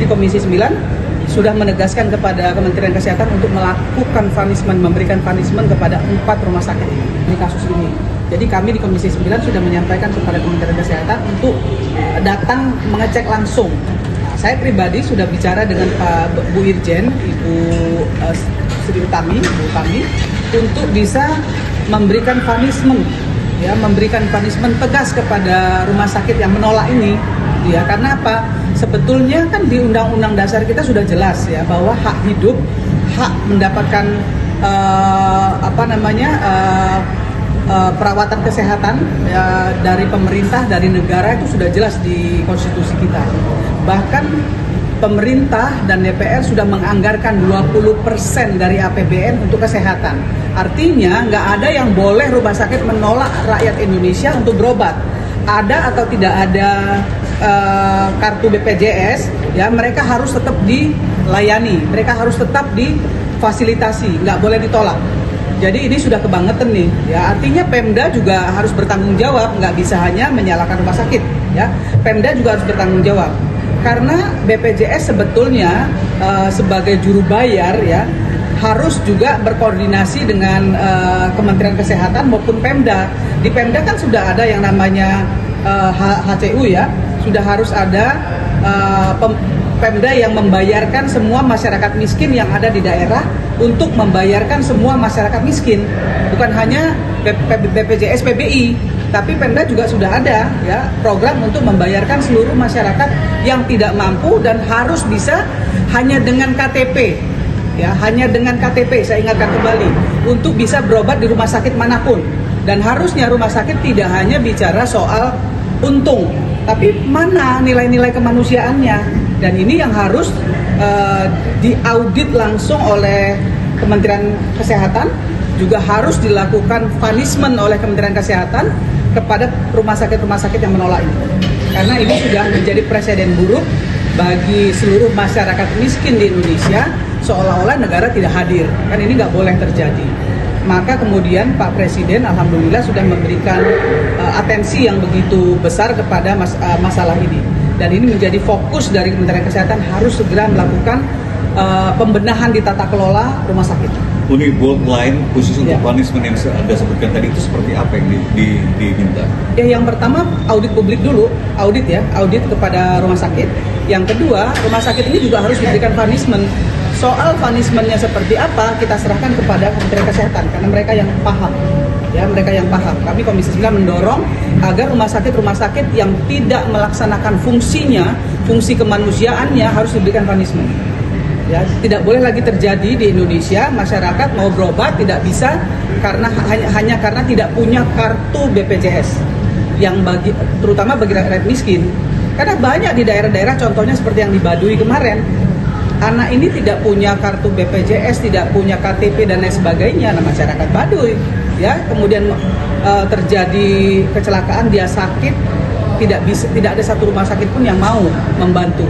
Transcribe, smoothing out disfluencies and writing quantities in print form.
Komisi 9 sudah menegaskan kepada Kementerian Kesehatan untuk melakukan punishment, memberikan punishment kepada 4 rumah sakit di kasus ini. Jadi kami di Komisi 9 sudah menyampaikan kepada Kementerian Kesehatan untuk datang mengecek langsung. Saya pribadi sudah bicara dengan Pak Bu Irjen, Ibu Sri Utami, untuk bisa memberikan punishment, ya, memberikan punishment tegas kepada rumah sakit yang menolak ini. Ya, karena apa? Sebetulnya kan di Undang-Undang Dasar kita sudah jelas ya bahwa hak hidup, hak mendapatkan perawatan kesehatan ya, dari pemerintah, dari negara itu sudah jelas di konstitusi kita. Bahkan pemerintah dan DPR sudah menganggarkan 20% dari APBN untuk kesehatan. Artinya nggak ada yang boleh rumah sakit menolak rakyat Indonesia untuk berobat. Ada atau tidak ada kartu BPJS, ya mereka harus tetap dilayani, mereka harus tetap difasilitasi, nggak boleh ditolak. Jadi ini sudah kebangetan nih, ya artinya Pemda juga harus bertanggung jawab, nggak bisa hanya menyalahkan rumah sakit, ya Pemda juga harus bertanggung jawab. Karena BPJS sebetulnya sebagai juru bayar, ya harus juga berkoordinasi dengan Kementerian Kesehatan maupun Pemda. Di Pemda kan sudah ada yang namanya HCU, ya sudah harus ada Pemda yang membayarkan semua masyarakat miskin yang ada di daerah untuk membayarkan semua masyarakat miskin, bukan hanya BPJS PBI, tapi Pemda juga sudah ada ya program untuk membayarkan seluruh masyarakat yang tidak mampu dan harus bisa hanya dengan KTP, ya hanya dengan KTP. Saya ingatkan kembali untuk bisa berobat di rumah sakit manapun, dan harusnya rumah sakit tidak hanya bicara soal untung, tapi mana nilai-nilai kemanusiaannya. Dan ini yang harus diaudit langsung oleh Kementerian Kesehatan, juga harus dilakukan punishment oleh Kementerian Kesehatan kepada rumah sakit yang menolak ini. Karena ini sudah menjadi presiden buruk bagi seluruh masyarakat miskin di Indonesia, seolah-olah negara tidak hadir. Kan ini nggak boleh terjadi. Maka kemudian Pak Presiden alhamdulillah sudah memberikan atensi yang begitu besar kepada masalah ini. Dan ini menjadi fokus dari Kementerian Kesehatan, harus segera melakukan pembenahan di tata kelola rumah sakit. Uni bold line khusus untuk punishment yang Anda sebutkan tadi itu seperti apa yang diminta? Ya, yang pertama audit publik dulu, audit kepada rumah sakit. Yang kedua, rumah sakit ini juga harus diberikan punishment. Soal punishmentnya seperti apa kita serahkan kepada Kementerian Kesehatan karena mereka yang paham. Ya, mereka yang paham. Kami Komisi 9 mendorong agar rumah sakit yang tidak melaksanakan fungsinya, fungsi kemanusiaannya harus diberikan punishment. Ya, tidak boleh lagi terjadi di Indonesia masyarakat mau berobat tidak bisa karena hanya karena tidak punya kartu BPJS yang terutama bagi rakyat miskin. Karena banyak di daerah-daerah, contohnya seperti yang di Baduy kemarin, anak ini tidak punya kartu BPJS, tidak punya KTP dan lain sebagainya. Nah, masyarakat Baduy, ya kemudian terjadi kecelakaan, dia sakit, tidak ada satu rumah sakit pun yang mau membantu.